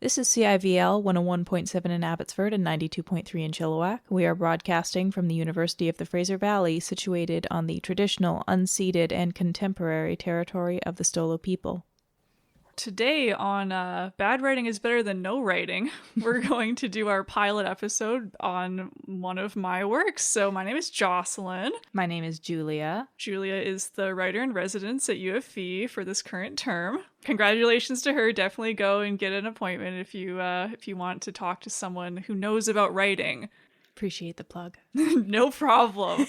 This is CIVL 101.7 in Abbotsford and 92.3 in Chilliwack. We are broadcasting from the University of the Fraser Valley, situated on the traditional, unceded, and contemporary territory of the Stolo people. Today on Bad Writing is Better Than No Writing, we're going to do our pilot episode on one of my works. So my name is Jocelyn. My name is Julia. Julia is the writer-in-residence at UFV for this current term. Congratulations to her. Definitely go and get an appointment if you want to talk to someone who knows about writing. Appreciate the plug. No problem.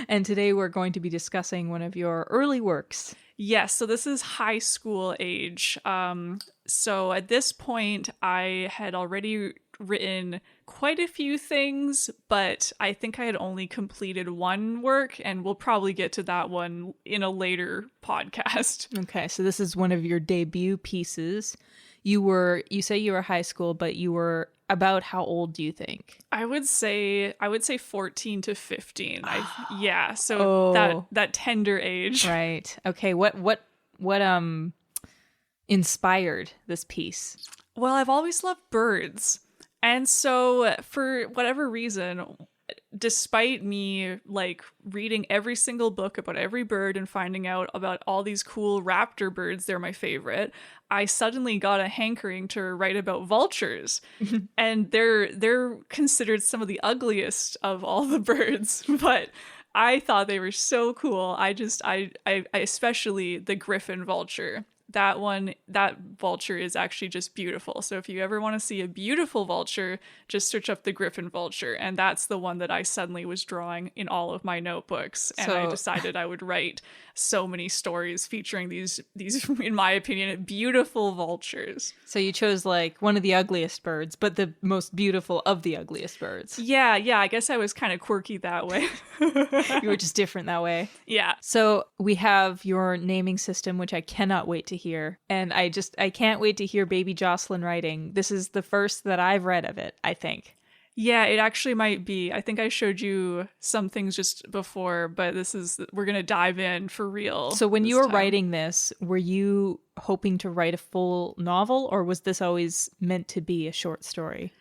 And today we're going to be discussing one of your early works. Yes, so this is high school age. So at this point, I had already written quite a few things, but I think I had only completed one work, and we'll probably get to that one in a later podcast. Okay, so this is one of your debut pieces. You say you were high school, but you were about how old do you think? I would say 14 to 15. So that tender age. Right. Okay, what inspired this piece? Well, I've always loved birds. And so for whatever reason, despite me like reading every single book about every bird and finding out about all these cool raptor birds, they're my favorite, I suddenly got a hankering to write about vultures. And they're considered some of the ugliest of all the birds, but I thought they were so cool. I especially the griffin vulture. That vulture is actually just beautiful. So if you ever want to see a beautiful vulture, just search up the griffin vulture. And that's the one that I suddenly was drawing in all of my notebooks. And I decided I would write so many stories featuring these, in my opinion, beautiful vultures. So you chose like one of the ugliest birds, but the most beautiful of the ugliest birds. Yeah. I guess I was kind of quirky that way. You were just different that way. Yeah. So we have your naming system, which I cannot wait to hear. And I can't wait to hear Baby Jocelyn writing. This is the first that I've read of it, I think. Yeah, it actually might be. I think I showed you some things just before, but we're going to dive in for real. So when you were writing this, were you hoping to write a full novel, or was this always meant to be a short story?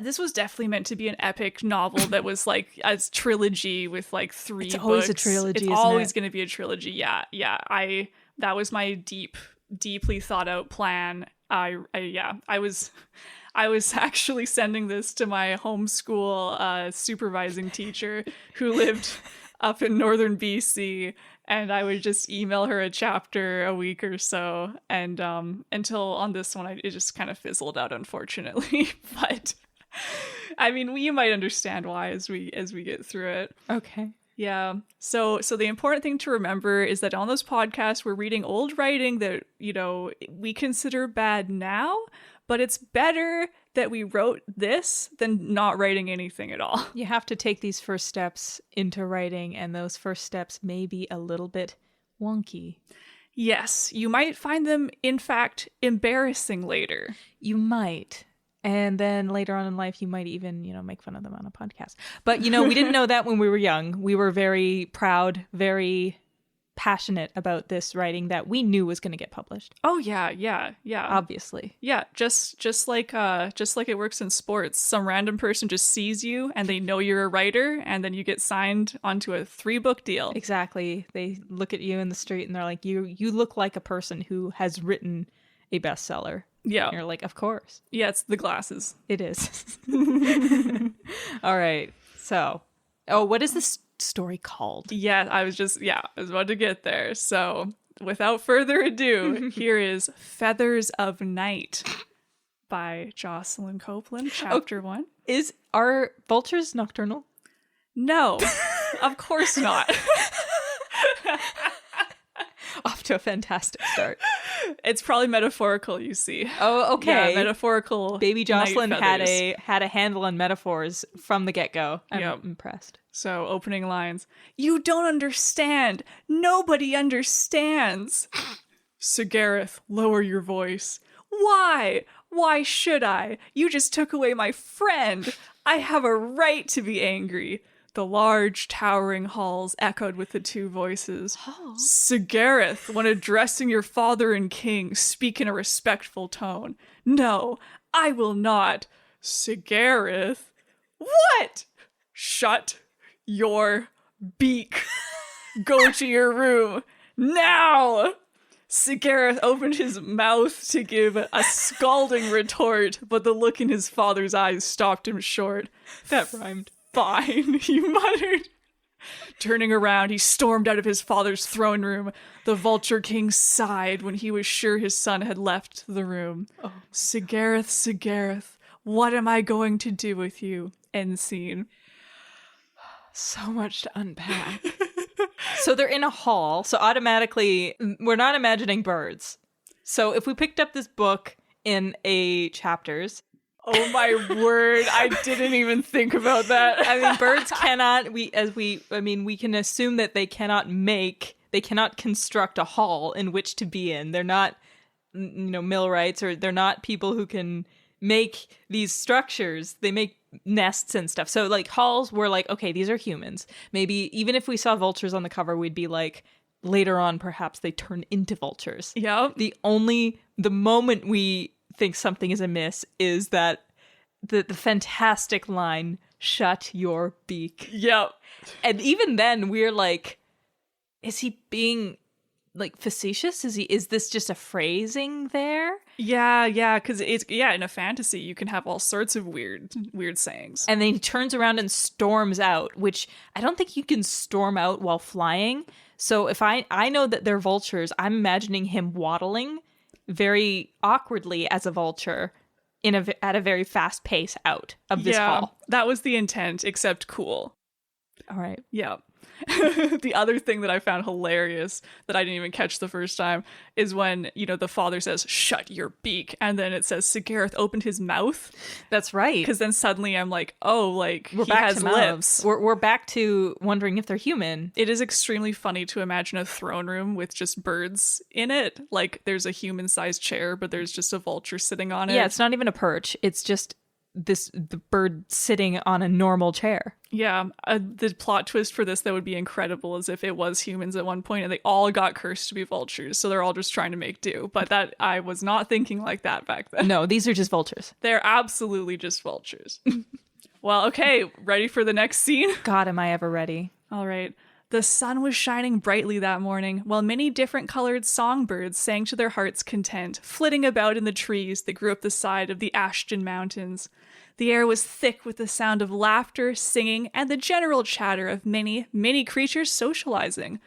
This was definitely meant to be an epic novel that was like a trilogy with like 3 books. It's always a trilogy, It's always going to be a trilogy. Yeah. That was my deeply thought out plan. I was actually sending this to my homeschool supervising teacher who lived up in northern BC, and I would just email her a chapter a week or so, and until on this one it just kind of fizzled out, unfortunately. But I mean, you might understand why as we get through it. Okay. Yeah. So the important thing to remember is that on this podcast, we're reading old writing that, we consider bad now, but it's better that we wrote this than not writing anything at all. You have to take these first steps into writing, and those first steps may be a little bit wonky. Yes, you might find them, in fact, embarrassing later. You might. And then later on in life, you might even, make fun of them on a podcast. But, we didn't know that when we were young. We were very proud, very passionate about this writing that we knew was going to get published. Oh, yeah. Obviously. Yeah, just like it works in sports. Some random person just sees you and they know you're a writer, and then you get signed onto a 3-book deal. Exactly. They look at you in the street and they're like, you look like a person who has written a bestseller. Yeah. And you're like, of course. Yeah, it's the glasses. It is. All right. So, what is this story called? Yeah, I was about to get there. So, without further ado, here is Feathers of Night by Jocelyn Copeland, chapter 1. Are vultures nocturnal? No, of course not. Off to a fantastic start. It's probably metaphorical, you see. Oh, okay. Yeah, metaphorical. Baby Jocelyn had a handle on metaphors from the get-go. I'm impressed. So, opening lines. You don't understand. Nobody understands. Sir Gareth, lower your voice. Why? Why should I? You just took away my friend. I have a right to be angry. The large, towering halls echoed with the two voices. Oh. Sigareth, when addressing your father and king, speak in a respectful tone. No, I will not. Sigareth? What? Shut your beak. Go to your room. Now! Sigareth opened his mouth to give a scalding retort, but the look in his father's eyes stopped him short. That rhymed. Fine, he muttered. Turning around, he stormed out of his father's throne room. The Vulture King sighed when he was sure his son had left the room. Oh. Sigareth, Sigareth, what am I going to do with you? End scene. So much to unpack. So they're in a hall, so automatically we're not imagining birds. So if we picked up this book in a chapters... Oh my word, I didn't even think about that. I mean, birds cannot, we can assume that they cannot construct a hall in which to be in. They're not, millwrights, or they're not people who can make these structures. They make nests and stuff. So like halls, we're like, okay, these are humans. Maybe even if we saw vultures on the cover, we'd be like, later on, perhaps they turn into vultures. Yeah. The moment we think something is amiss is that the fantastic line, shut your beak. Yep. And even then we're like, is he being like facetious? Is this just a phrasing there? Yeah, because in a fantasy you can have all sorts of weird sayings. And then he turns around and storms out, which I don't think you can storm out while flying. So if I know that they're vultures, I'm imagining him waddling very awkwardly as a vulture at a very fast pace out of this hall. That was the intent, except cool. All right. Yeah. The other thing that I found hilarious that I didn't even catch the first time is when, the father says, shut your beak. And then it says Sigareth opened his mouth. That's right. Because then suddenly I'm like, oh, like we're he back has to lips. We're back to wondering if they're human. It is extremely funny to imagine a throne room with just birds in it. Like there's a human-sized chair, but there's just a vulture sitting on it. Yeah, it's not even a perch. It's just the bird sitting on a normal chair. Yeah, the plot twist for this that would be incredible is if it was humans at one point and they all got cursed to be vultures, so they're all just trying to make do. But that I was not thinking like that back then. No, these are just vultures. They're absolutely just vultures. Well, okay, ready for the next scene? God, am I ever ready? All right. The sun was shining brightly that morning, while many different colored songbirds sang to their heart's content, flitting about in the trees that grew up the side of the Ashton Mountains. The air was thick with the sound of laughter, singing, and the general chatter of many, many creatures socializing.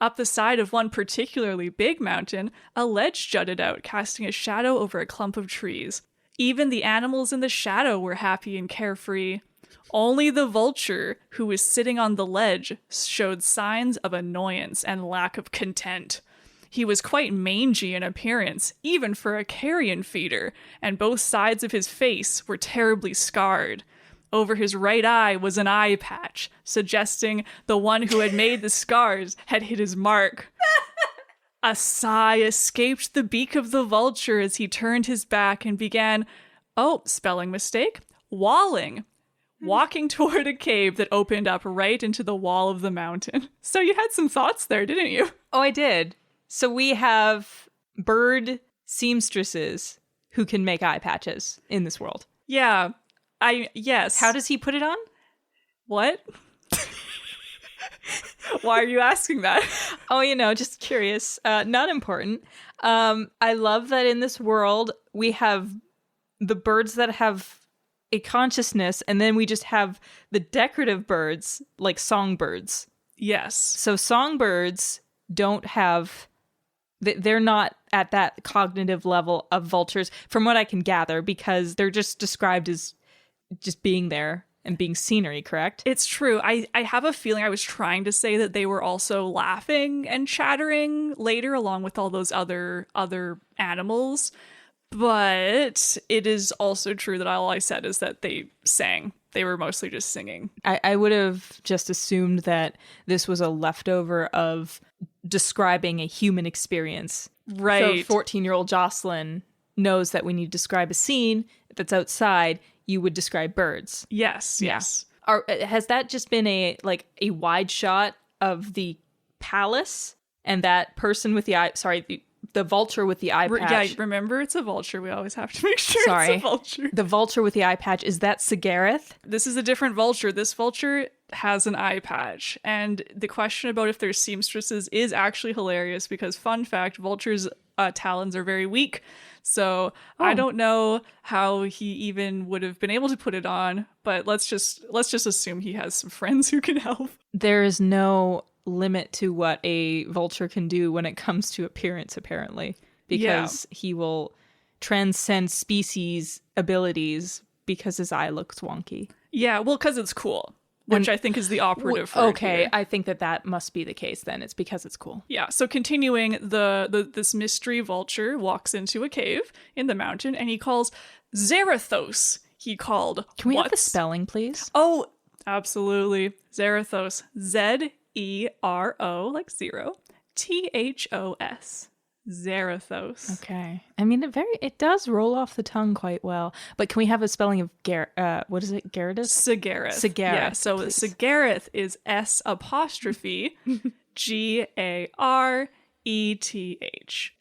Up the side of one particularly big mountain, a ledge jutted out, casting a shadow over a clump of trees. Even the animals in the shadow were happy and carefree. Only the vulture, who was sitting on the ledge, showed signs of annoyance and lack of content. He was quite mangy in appearance, even for a carrion feeder, and both sides of his face were terribly scarred. Over his right eye was an eye patch, suggesting the one who had made the scars had hit his mark. A sigh escaped the beak of the vulture as he turned his back and began, spelling mistake, walling. Walking toward a cave that opened up right into the wall of the mountain. So you had some thoughts there, didn't you? Oh, I did. So we have bird seamstresses who can make eye patches in this world. Yeah. Yes. How does he put it on? What? Why are you asking that? Oh, just curious. Not important. I love that in this world we have the birds that have a consciousness, and then we just have the decorative birds like songbirds. Yes. So songbirds don't have, they're not at that cognitive level of vultures from what I can gather, because they're just described as just being there and being scenery, correct? It's true. I have a feeling I was trying to say that they were also laughing and chattering later along with all those other animals. But it is also true that all I said is that they sang. They were mostly just singing. I would have just assumed that this was a leftover of describing a human experience. Right. So 14-year-old Jocelyn knows that when you describe a scene that's outside, you would describe birds. Yes, Yeah. yes. Has that just been a wide shot of the palace and that person with the eye? Sorry, the vulture with the eye patch. Yeah, remember, it's a vulture. We always have to make sure Sorry. it's a vulture. The vulture with the eye patch, is that Sigareth? This is a different vulture. This vulture has an eye patch. And the question about if they're seamstresses is actually hilarious because, fun fact, vultures' talons are very weak. So I don't know how he even would have been able to put it on, but let's just assume he has some friends who can help. There is no limit to what a vulture can do when it comes to appearance, apparently, because he will transcend species abilities because his eye looks wonky. Yeah, well, because it's cool, which I think is the operative for okay, here. I think that must be the case then. It's because it's cool. Yeah, so continuing, this mystery vulture walks into a cave in the mountain and he calls Zarathos. Can we have the spelling, please? Oh, absolutely. Zarathos. Z-E-R-O, like zero, T-H-O-S. Zarathos. Okay. I mean, it does roll off the tongue quite well. But can we have a spelling of what is it? Garrus? Sigareth. Yeah, so please. Sigareth is S apostrophe G-A-R-E-T-H.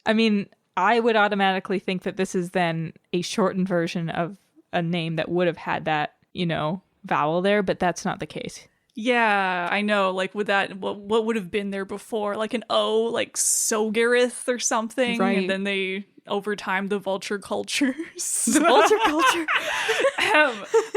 I mean, I would automatically think that this is then a shortened version of a name that would have had that, vowel there, but that's not the case. Yeah, I know. Like, with that, what would have been there before? Like an O, like Sogareth or something. Right. And then they, over time, the vulture culture. The vulture culture?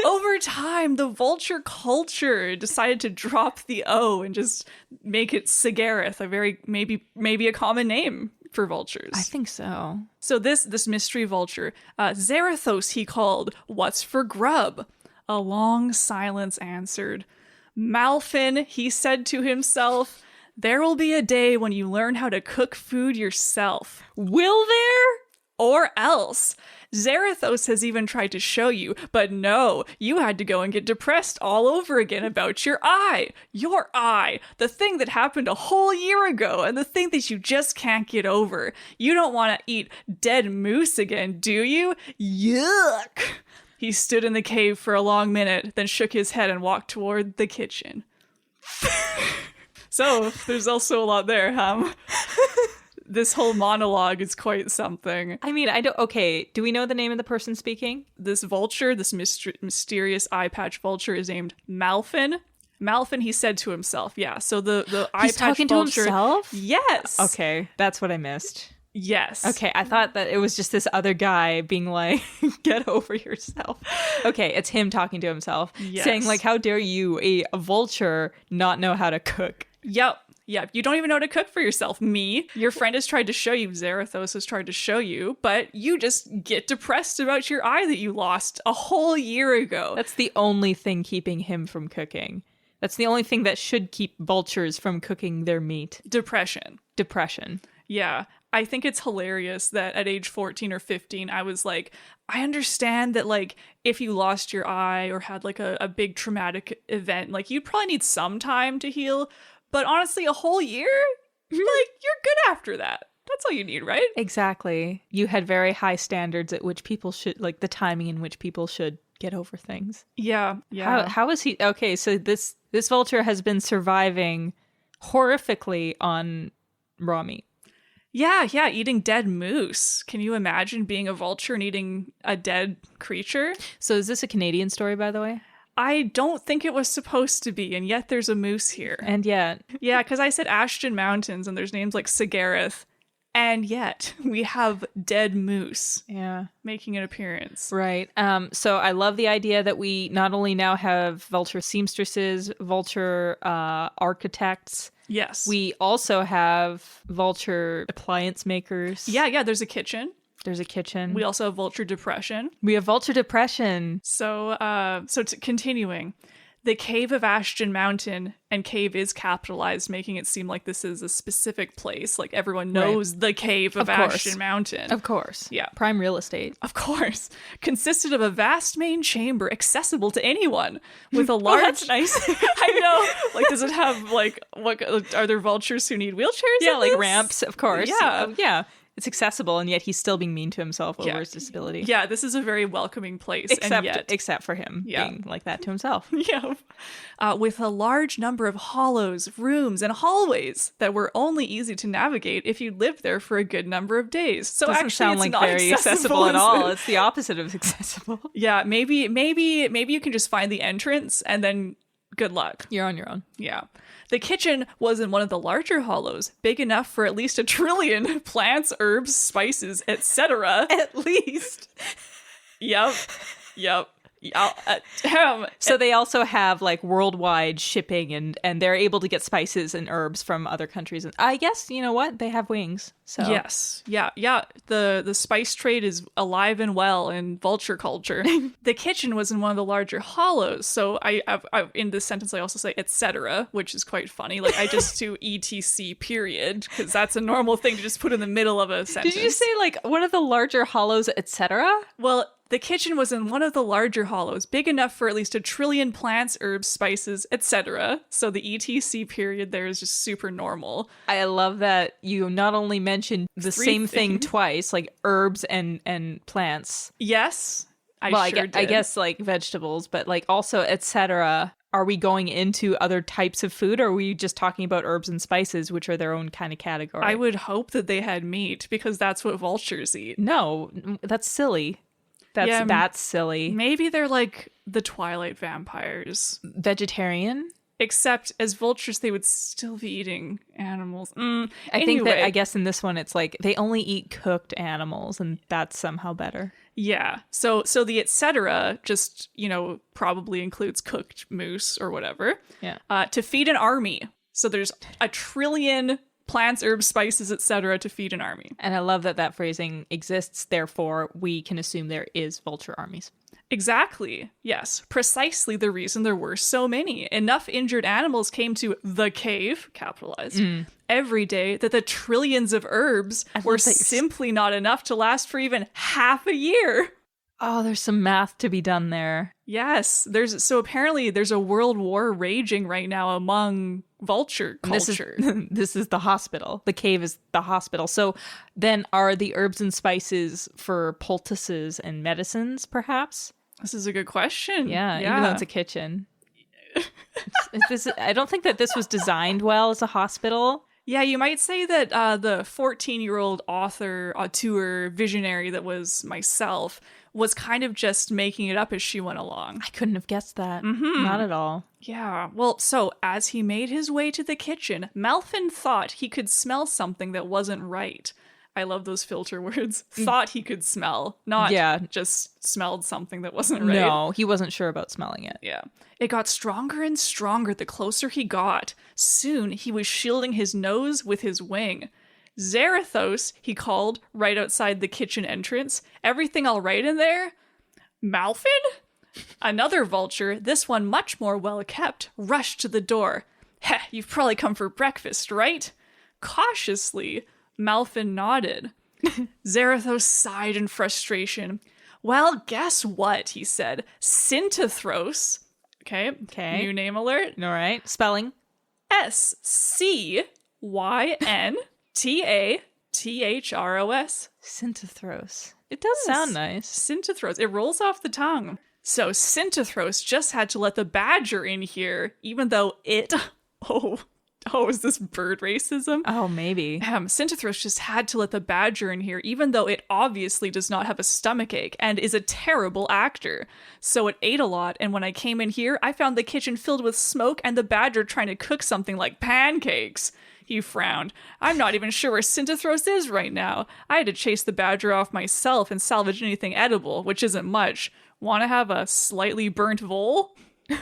Over time, the vulture culture decided to drop the O and just make it Sigareth, a very, maybe a common name for vultures. I think so. So this mystery vulture, Zarathos he called, "What's for grub?" A long silence answered. "Malfin," he said to himself, "there will be a day when you learn how to cook food yourself." Will there? Or else. Zarathos has even tried to show you, but no, you had to go and get depressed all over again about your eye. Your eye. The thing that happened a whole year ago and the thing that you just can't get over. You don't want to eat dead moose again, do you? Yuck. He stood in the cave for a long minute, then shook his head and walked toward the kitchen. So, there's also a lot there, huh? This whole monologue is quite something. I mean, do we know the name of the person speaking? This vulture, this mysterious eye patch vulture is named Malfin. Malfin, he said to himself. Yeah, so the eye He's patch talking vulture. to himself? Yes. Okay, that's what I missed. Yes. Okay, I thought that it was just this other guy being like, get over yourself. Okay, it's him talking to himself. Yes. Saying like, how dare you, a vulture, not know how to cook? Yep. Yeah, you don't even know how to cook for yourself. Me, your friend has tried to show you, Zarathos has tried to show you, but you just get depressed about your eye that you lost a whole year ago. That's the only thing keeping him from cooking. That's the only thing that should keep vultures from cooking their meat. Depression. Yeah. I think it's hilarious that at age 14 or 15, I was like, I understand that, like, if you lost your eye or had, like, a big traumatic event, like, you'd probably need some time to heal. But honestly, a whole year? Like, you're good after that. That's all you need, right? Exactly. You had very high standards at which people should, like, the timing in which people should get over things. Yeah. How is he? Okay, so this vulture has been surviving horrifically on raw meat. Yeah, eating dead moose. Can you imagine being a vulture and eating a dead creature? So is this a Canadian story, by the way? I don't think it was supposed to be, and yet there's a moose here. And yet. Yeah, because I said Ashton Mountains, and there's names like Sigareth, and yet we have dead moose making an appearance. Right. So I love the idea that we not only now have vulture seamstresses, vulture architects. Yes. We also have vulture appliance makers. Yeah, there's a kitchen. We also have vulture depression. So, continuing. The Cave of Ashton Mountain, and cave is capitalized, making it seem like this is a specific place. Like, everyone knows the Cave of Ashton Mountain. Of course. Yeah. Prime real estate. Of course. Consisted of a vast main chamber accessible to anyone with a large... Oh, that's nice. I know. Like, does it have, like, what are there vultures who need wheelchairs? Yeah, like ramps, of course. Yeah. Yeah. It's accessible, and yet he's still being mean to himself over his disability. Yeah, this is a very welcoming place. Except for him being like that to himself. Yeah. With a large number of hollows, rooms, and hallways that were only easy to navigate if you lived there for a good number of days. So doesn't actually, sound it's like not very accessible at all. It's the opposite of accessible. Yeah, maybe you can just find the entrance and then good luck. You're on your own. Yeah. The kitchen was in one of the larger hollows, big enough for at least 1 trillion plants, herbs, spices, etc. At least. Yep. So they also have like worldwide shipping and they're able to get spices and herbs from other countries. And I guess, you know what? They have wings. So yes. Yeah. The spice trade is alive and well in vulture culture. The kitchen was in one of the larger hollows. So I in this sentence, I also say etc., which is quite funny. Like I just do etc. period, because that's a normal thing to just put in the middle of a sentence. Did you say like one of the larger hollows, etc.? Well, the kitchen was in one of the larger hollows, big enough for at least 1 trillion plants, herbs, spices, etc. So the etc. period there is just super normal. I love that you not only mentioned the same thing twice, like herbs and plants. Yes, I guess like vegetables, but like also etc. Are we going into other types of food, or are we just talking about herbs and spices, which are their own kind of category? I would hope that they had meat, because that's what vultures eat. No, that's silly. That's silly. Maybe they're like the Twilight vampires. Vegetarian? Except as vultures, they would still be eating animals. I think that, I guess in this one, it's like they only eat cooked animals, and that's somehow better. Yeah. So the etc. just, probably includes cooked moose or whatever. Yeah. To feed an army. So there's 1 trillion plants, herbs, spices, etc. to feed an army. And I love that phrasing exists, therefore we can assume there is vulture armies. Exactly. Yes. Precisely the reason there were so many. Enough injured animals came to the cave, capitalized, every day that the trillions of herbs were simply not enough to last for even half a year. Oh, there's some math to be done there. Yes. Apparently there's a world war raging right now among vulture culture. This is the hospital. The cave is the hospital. So then are the herbs and spices for poultices and medicines, perhaps? This is a good question. Yeah. Even though it's a kitchen. I don't think that this was designed well as a hospital. Yeah, you might say that the 14-year-old auteur, visionary that was myself was kind of just making it up as she went along. I couldn't have guessed that. Not at all. Yeah. Well, so as he made his way to the kitchen, Malfin thought he could smell something that wasn't right. I love those filter words. Thought he could smell, not just smelled something that wasn't right. No, he wasn't sure about smelling it. Yeah. It got stronger and stronger the closer he got. Soon he was shielding his nose with his wing. Zarathos, he called, right outside the kitchen entrance. Everything all right in there? Malfin? Another vulture, this one much more well-kept, rushed to the door. Heh, you've probably come for breakfast, right? Cautiously, Malfin nodded. Zarathos sighed in frustration. Well, guess what, he said. Syntathros. Okay. New name alert. All right. Spelling. Syntathros. Syntathros. It does sound nice. Syntathros. It rolls off the tongue. So Syntathros just had to let the badger in here, even though it... Oh, is this bird racism? Oh, maybe. Syntathros just had to let the badger in here, even though it obviously does not have a stomachache and is a terrible actor. So it ate a lot, and when I came in here, I found the kitchen filled with smoke and the badger trying to cook something like pancakes. He frowned. I'm not even sure where Syntathros is right now. I had to chase the badger off myself and salvage anything edible, which isn't much. Want to have a slightly burnt vole? Wait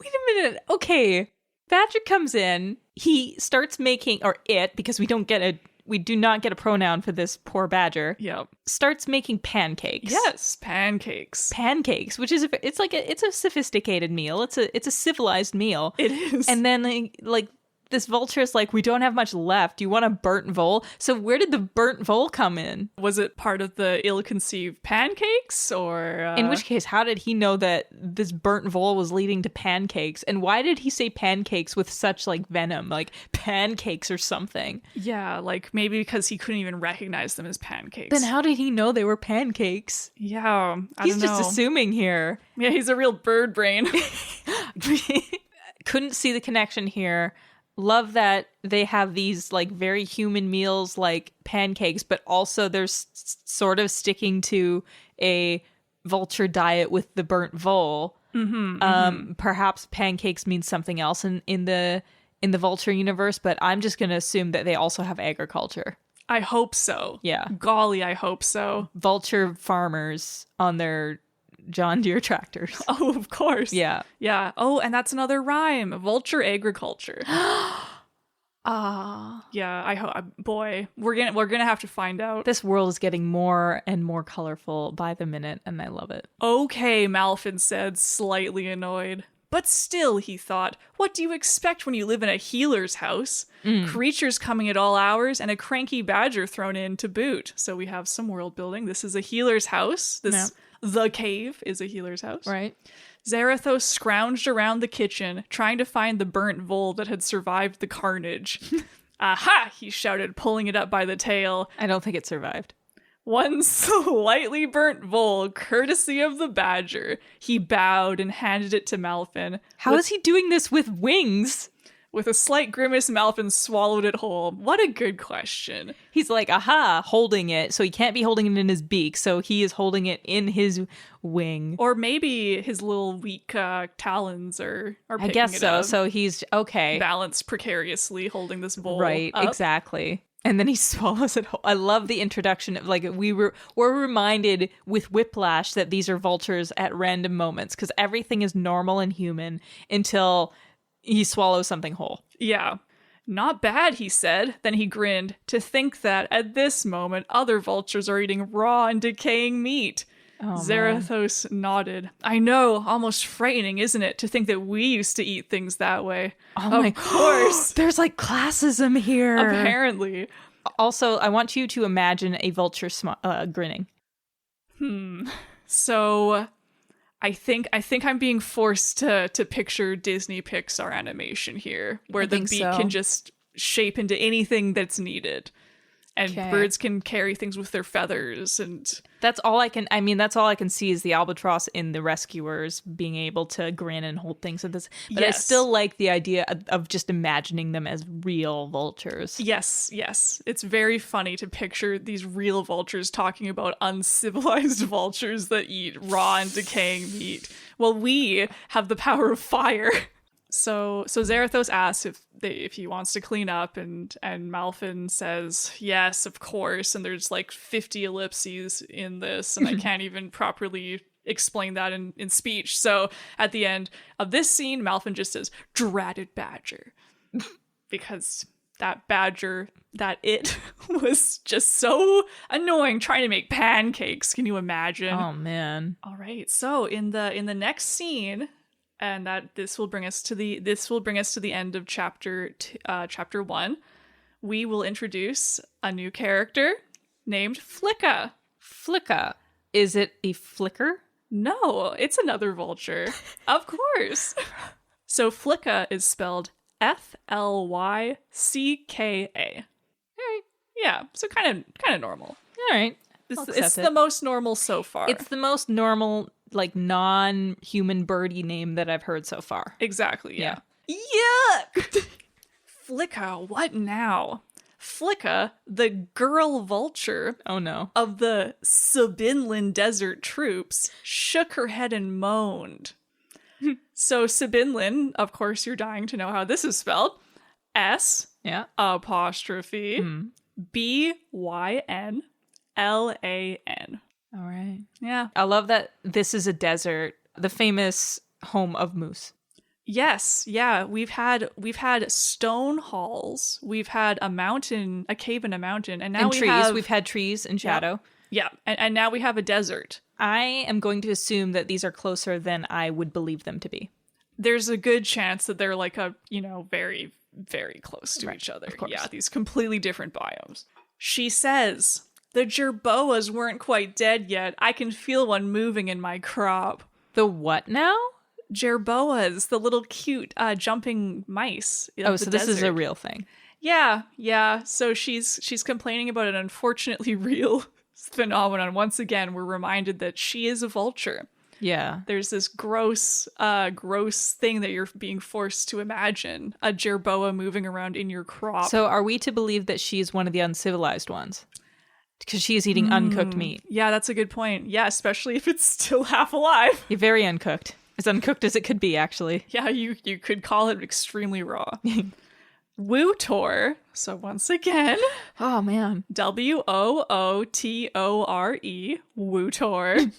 a minute. Okay. Badger comes in, he starts making, or it, because we do not get a pronoun for this poor badger. Yep. Starts making pancakes. Yes, pancakes. Pancakes, which is it's a sophisticated meal. It's a civilized meal. It is. And then like this vulture is like, we don't have much left. Do you want a burnt vole? So where did the burnt vole come in? Was it part of the ill-conceived pancakes, or In which case, how did he know that this burnt vole was leading to pancakes? And why did he say pancakes with such like venom, like pancakes or something? Yeah, like maybe because he couldn't even recognize them as pancakes. Then how did he know they were pancakes? Yeah, He's just assuming here. Yeah, he's a real bird brain. Couldn't see the connection here. Love that they have these like very human meals like pancakes, but also they're sort of sticking to a vulture diet with the burnt vole. Perhaps pancakes means something else in the vulture universe, but I'm just going to assume that they also have agriculture. I hope so. Yeah. Golly, I hope so. Vulture farmers on their John Deere tractors. Oh, of course. Yeah. Yeah. Oh, and that's another rhyme. Vulture agriculture. Yeah, I hope. Boy, we're gonna have to find out. This world is getting more and more colorful by the minute, and I love it. Okay, Malfin said, slightly annoyed. But still, he thought, what do you expect when you live in a healer's house? Creatures coming at all hours and a cranky badger thrown in to boot. So we have some world building. This is a healer's house. The cave is a healer's house. Right. Zarathos scrounged around the kitchen, trying to find the burnt vole that had survived the carnage. Aha! He shouted, pulling it up by the tail. I don't think it survived. One slightly burnt vole, courtesy of the badger. He bowed and handed it to Malfin. How is he doing this with wings? With a slight grimace, Malfin swallowed it whole. What a good question. He's like, aha, holding it. So he can't be holding it in his beak. So he is holding it in his wing. Or maybe his little weak talons are picking I guess it so. up. So he's, okay. Balanced precariously, holding this bowl Right, up. exactly. And then he swallows it whole. I love the introduction of, like, we're reminded with Whiplash that these are vultures at random moments. Because everything is normal and human until he swallows something whole. Yeah. Not bad, he said. Then he grinned. To think that, at this moment, other vultures are eating raw and decaying meat. Oh, Zarathos nodded. I know, almost frightening, isn't it, to think that we used to eat things that way. Oh, of course. There's like classism here. Apparently. Also, I want you to imagine a vulture grinning. So I think I'm being forced to picture Disney Pixar animation here, where the beak can just shape into anything that's needed. And birds can carry things with their feathers, and that's all I can see is the albatross in The Rescuers being able to grin and hold things with this. But yes. I still like the idea of just imagining them as real vultures. Yes. It's very funny to picture these real vultures talking about uncivilized vultures that eat raw and decaying meat. Well, we have the power of fire. So Zarathos asks if he wants to clean up, and Malfin says, yes, of course, and there's like 50 ellipses in this, and I can't even properly explain that in speech. So at the end of this scene, Malfin just says, dratted badger. Because that badger, it was just so annoying trying to make pancakes. Can you imagine? Oh, man. All right, so in the next scene... And this will bring us to the end of chapter 1. We will introduce a new character named Flicka. Flicka. Is it a flicker? No, it's another vulture. Of course. So Flicka is spelled Flycka. Yeah, so kind of normal. All right. It's the most normal so far. It's the most normal, like, non-human birdie name that I've heard so far. Exactly, yeah. Yuck! Flicka, what now? Flicka, the girl vulture of the Sabinland desert troops, shook her head and moaned. So Sabinland, of course you're dying to know how this is spelled. S apostrophe BYN LAN. All right. Yeah. I love that this is a desert, the famous home of moose. Yes. Yeah. We've had stone halls. We've had a cave in a mountain, and now we've had trees and shadow. Yeah. And now we have a desert. I am going to assume that these are closer than I would believe them to be. There's a good chance that they're like a, very, very close to each other. of course. Yeah, these completely different biomes. She says, the gerboas weren't quite dead yet. I can feel one moving in my crop. The what now? Jerboas, the little cute jumping mice. Oh, so this is a real thing. Yeah. So she's complaining about an unfortunately real phenomenon. Once again, we're reminded that she is a vulture. Yeah. There's this gross thing that you're being forced to imagine. A jerboa moving around in your crop. So are we to believe that she's one of the uncivilized ones? Because she is eating uncooked meat. Yeah, that's a good point. Yeah, especially if it's still half alive. You're very uncooked. As uncooked as it could be, actually. Yeah, you could call it extremely raw. Vulture. So once again. Oh, man. Wootore. Vulture.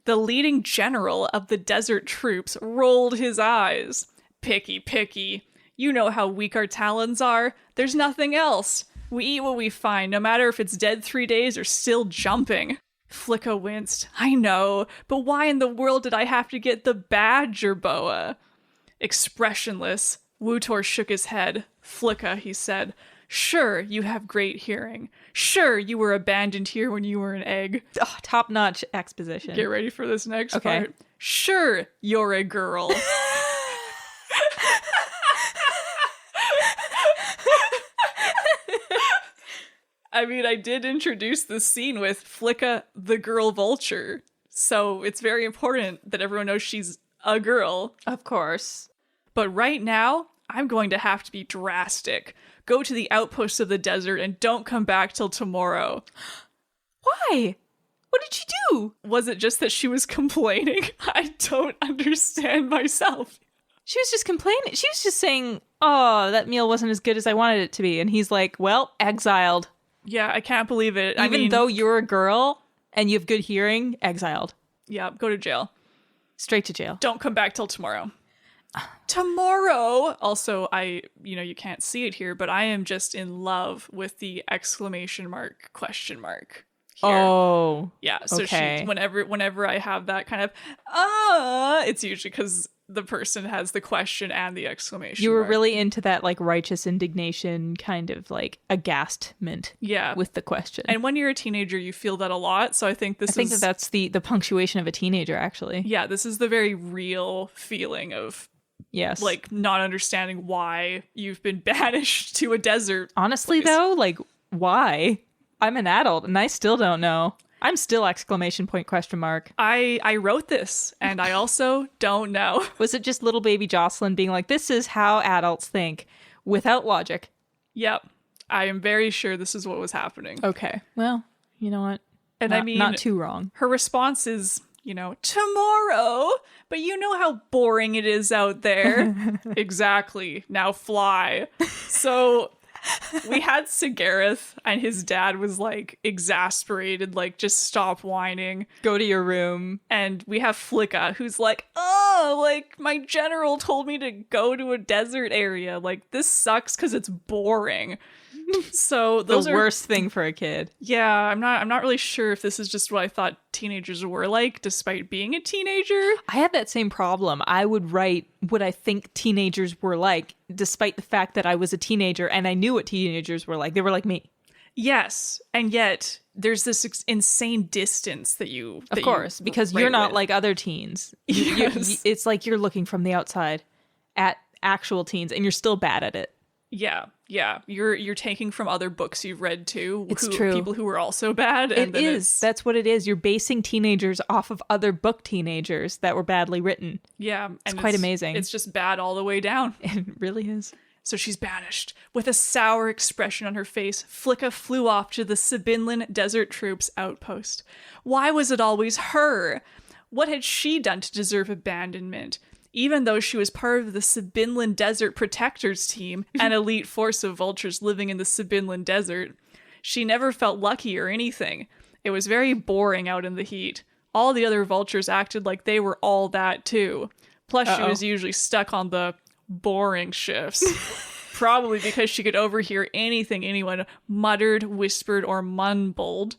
The leading general of the desert troops rolled his eyes. Picky. You know how weak our talons are. There's nothing else. We eat what we find, no matter if it's dead 3 days or still jumping. Flicka winced. I know, but why in the world did I have to get the bad jerboa? Expressionless, Wutor shook his head. Flicka, he said. Sure, you have great hearing. Sure, you were abandoned here when you were an egg. Oh, top-notch exposition. Get ready for this next Okay. part. Sure, you're a girl. I mean, I did introduce this scene with Flicka, the girl vulture. So it's very important that everyone knows she's a girl. Of course. But right now, I'm going to have to be drastic. Go to the outposts of the desert and don't come back till tomorrow. Why? What did she do? Was it just that she was complaining? I don't understand myself. She was just complaining. She was just saying, oh, that meal wasn't as good as I wanted it to be. And he's like, well, exiled. Yeah, I can't believe it. Even though you're a girl and you have good hearing, exiled. Yeah, go to jail. Straight to jail. Don't come back till tomorrow. Tomorrow! Also, you can't see it here, but I am just in love with the exclamation mark, question mark. Here. Oh. Yeah, so okay. she, whenever I have that kind of, it's usually because the person has the question and the exclamation You were mark. really into that, like, righteous indignation kind of, like, aghastment. Yeah. With the question. And when you're a teenager, you feel that a lot, so I think that's the punctuation of a teenager, actually. Yeah, this is the very real feeling of, yes, like, not understanding why you've been banished to a desert. Honestly, place. though, like, why? I'm an adult, and I still don't know. I'm still exclamation point question mark. I wrote this, and I also don't know. Was it just little baby Jocelyn being like, this is how adults think, without logic? Yep. I am very sure this is what was happening. Okay. Well, you know what? And I mean, not too wrong. Her response is, tomorrow, but you know how boring it is out there. Exactly. Now fly. So we had Sigareth, and his dad was like exasperated, like, just stop whining. Go to your room. And we have Flicka, who's like, oh, like, my general told me to go to a desert area. Like, this sucks because it's boring. So those the worst thing for a kid. Yeah, I'm not really sure if this is just what I thought teenagers were like, despite being a teenager. I had that same problem. I would write what I think teenagers were like, despite the fact that I was a teenager and I knew what teenagers were like. They were like me. Yes, and yet there's this insane distance that of course, because you're not like other teens. Yes. It's like you're looking from the outside at actual teens, and you're still bad at it. Yeah. You're taking from other books you've read too. It's true. People who are also bad. And it is. That's what it is. You're basing teenagers off of other book teenagers that were badly written. Yeah. It's quite amazing. It's just bad all the way down. It really is. So she's banished. With a sour expression on her face, Flicka flew off to the Sabinlan Desert Troops outpost. Why was it always her? What had she done to deserve abandonment? Even though she was part of the Sabinlan Desert Protectors team, an elite force of vultures living in the Sabinlan Desert, she never felt lucky or anything. It was very boring out in the heat. All the other vultures acted like they were all that too. Plus, she was usually stuck on the boring shifts. Probably because she could overhear anything anyone muttered, whispered, or mumbled,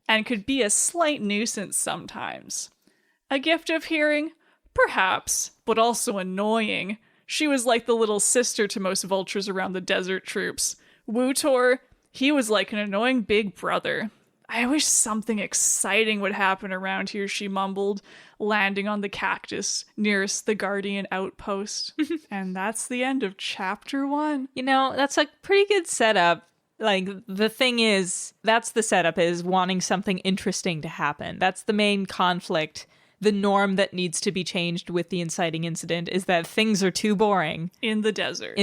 and could be a slight nuisance sometimes. A gift of hearing? Perhaps, but also annoying. She was like the little sister to most vultures around the desert troops. Wutor, he was like an annoying big brother. I wish something exciting would happen around here, she mumbled, landing on the cactus nearest the Guardian outpost. And that's the end of chapter 1. You know, that's a pretty good setup. Like, the thing is, that's the setup, is wanting something interesting to happen. That's the main conflict. The norm that needs to be changed with the inciting incident is that things are too boring. In the desert.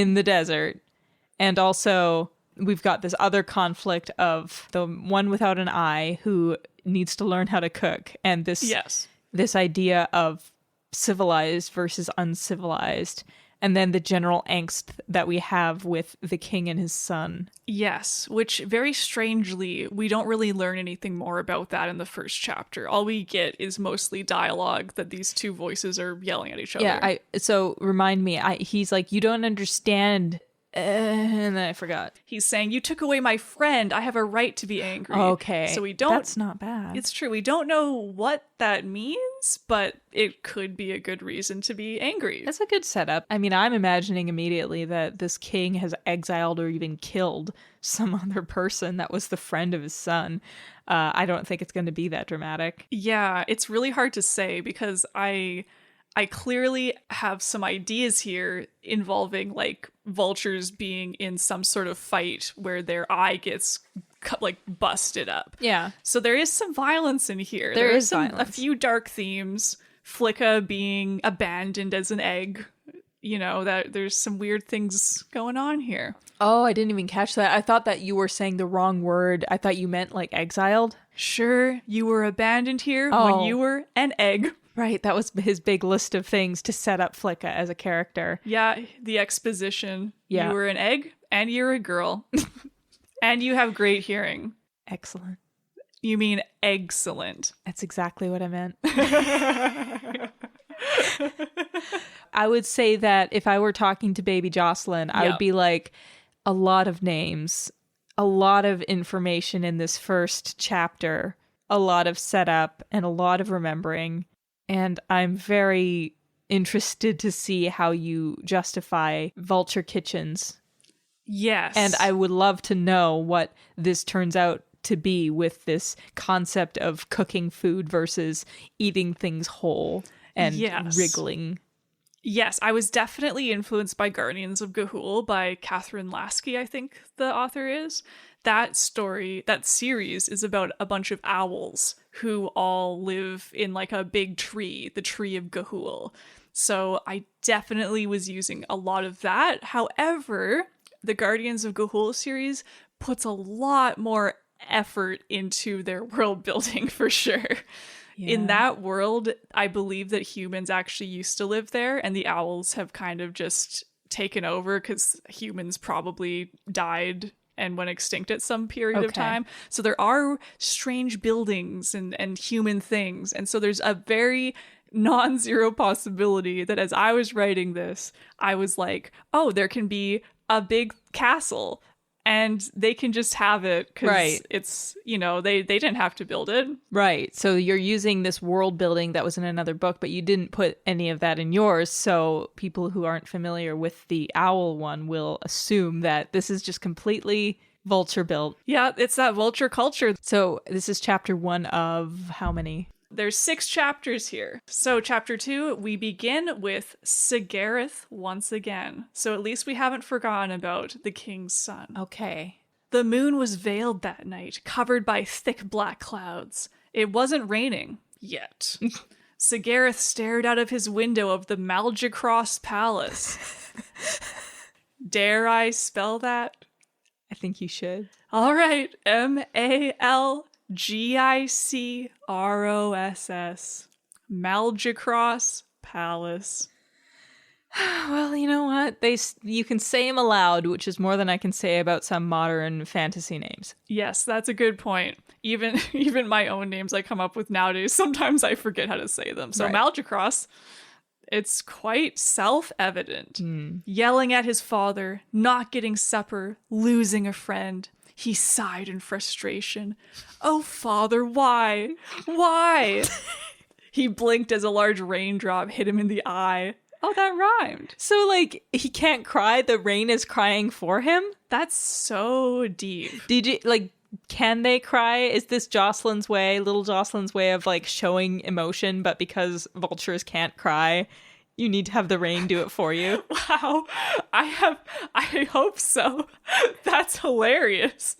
And also, we've got this other conflict of the one without an eye who needs to learn how to cook. And this idea of civilized versus uncivilized. And then the general angst that we have with the king and his son. Yes, which very strangely, we don't really learn anything more about that in the first chapter. All we get is mostly dialogue that these two voices are yelling at each other. Yeah, so remind me, he's like, you don't understand. And then I forgot. He's saying, you took away my friend. I have a right to be angry. Okay. So we don't... That's not bad. It's true. We don't know what that means, but it could be a good reason to be angry. That's a good setup. I mean, I'm imagining immediately that this king has exiled or even killed some other person that was the friend of his son. I don't think it's going to be that dramatic. Yeah, it's really hard to say because I clearly have some ideas here involving like vultures being in some sort of fight where their eye gets like busted up. Yeah. So there is some violence in here. There is violence. A few dark themes. Flicka being abandoned as an egg. You know, that there's some weird things going on here. Oh, I didn't even catch that. I thought that you were saying the wrong word. I thought you meant like exiled. Sure, you were abandoned here when you were an egg. Right, that was his big list of things to set up Flicka as a character. Yeah, the exposition. Yeah. You were an egg, and you're a girl. And you have great hearing. Excellent. You mean excellent. That's exactly what I meant. I would say that if I were talking to baby Jocelyn, I would be like, a lot of names, a lot of information in this first chapter, a lot of setup, and a lot of remembering. And I'm very interested to see how you justify vulture kitchens. Yes. And I would love to know what this turns out to be with this concept of cooking food versus eating things whole and wriggling. Yes, I was definitely influenced by Guardians of Ga'Hoole by Catherine Lasky, I think the author is. That series is about a bunch of owls who all live in like a big tree, the tree of Ga'Hoole. So I definitely was using a lot of that. However, the Guardians of Ga'Hoole series puts a lot more effort into their world building for sure. Yeah. In that world, I believe that humans actually used to live there and the owls have kind of just taken over because humans probably died and went extinct at some period of time. So there are strange buildings and human things. And so there's a very non-zero possibility that as I was writing this, I was like, oh, there can be a big castle and they can just have it because it's, you know, they didn't have to build it. Right. So you're using this world building that was in another book, but you didn't put any of that in yours. So people who aren't familiar with the owl one will assume that this is just completely vulture built. Yeah, it's that vulture culture. So this is chapter 1 of how many? There's 6 chapters here. So chapter 2, we begin with Sigareth once again. So at least we haven't forgotten about the king's son. Okay. The moon was veiled that night, covered by thick black clouds. It wasn't raining yet. Sigareth stared out of his window of the Malgicross Palace. Dare I spell that? I think you should. All right. Malgicross. Malgicross Palace. Well, you know what? You can say them aloud, which is more than I can say about some modern fantasy names. Yes, that's a good point. Even my own names I come up with nowadays, sometimes I forget how to say them. So Malgicross, it's quite self-evident. Yelling at his father, not getting supper, losing a friend. He sighed in frustration. Oh, father, why? Why? He blinked as a large raindrop hit him in the eye. Oh, that rhymed. So, like, he can't cry. The rain is crying for him. That's so deep. Did you, like, can they cry? Is this Jocelyn's way, little Jocelyn's way of, like, showing emotion, but because vultures can't cry, you need to have the rain do it for you? Wow. I hope so. That's hilarious.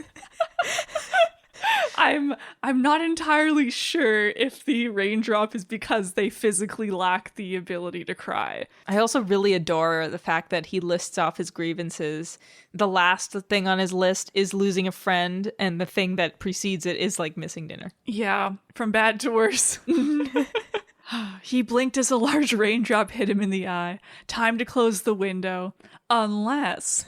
I'm not entirely sure if the raindrop is because they physically lack the ability to cry. I also really adore the fact that he lists off his grievances. The last thing on his list is losing a friend, and the thing that precedes it is, like, missing dinner. Yeah, from bad to worse. He blinked as a large raindrop hit him in the eye. Time to close the window. Unless... ...